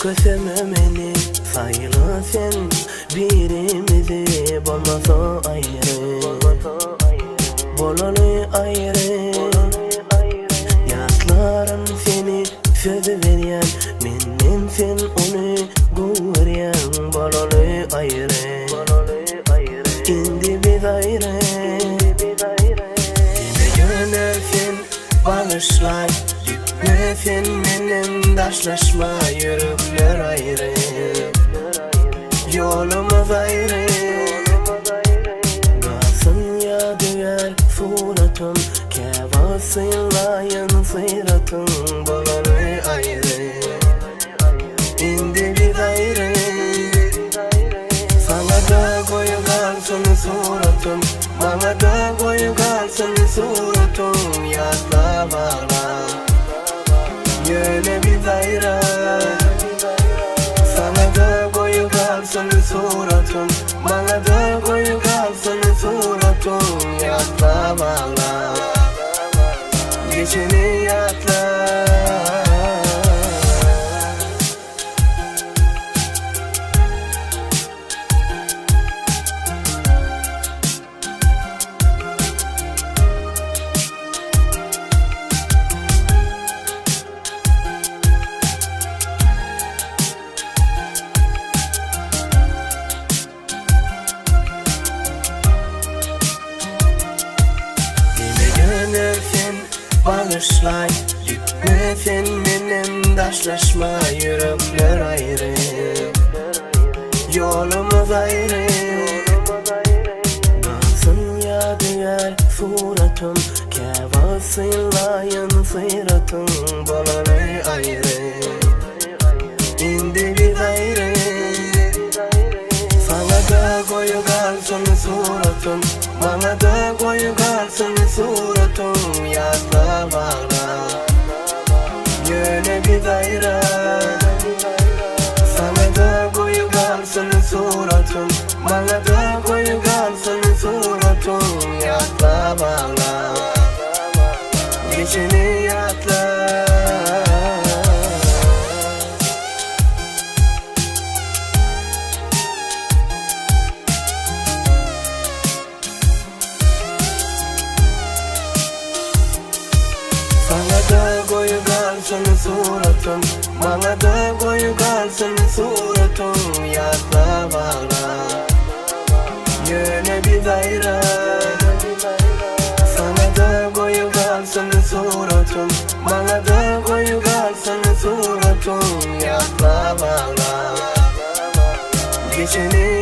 Kösememeni sayılı sen birimizi bolmasa ayrı bolalı ayrı yatlarım seni söz veryen menim sen onu göryen bolalı ayrı indi biz ayrı yönelsin bağışlay ne sen menim taşlaşma yürükler ayrı yolumuz ayrı kalsın ya düğer suratım kevasıyla yansıratın bolalı ayrı indi biz ayrı sana da koyu kalsın suratım bana da koyu kalsın suratım yasla bağla yöne bir ayrı sana da koyu kalsın suratım bana da koyu kalsın suratım yatla bağla geçeni yatla bağışlay gitme sen benim taşlaşma yürükler ayrı yolumuz ayrı kalsın ya düğer suratım kevasıyla yansıratın bolalı ayrı indi biz ayrı sana da koyu kalsın suratım bana da koyu kalsın suratım yasla bağla yöne bir ayrı sana da koyu kalsın suratım bana da koyu kalsın suratım yasla bağla geçeni yatla koyu kalsın suratım bana da koyu kalsın suratım yasla bağla yöne bir ayrı sana da koyu kalsın suratım bana da koyu kalsın suratım yasla bağla geçeni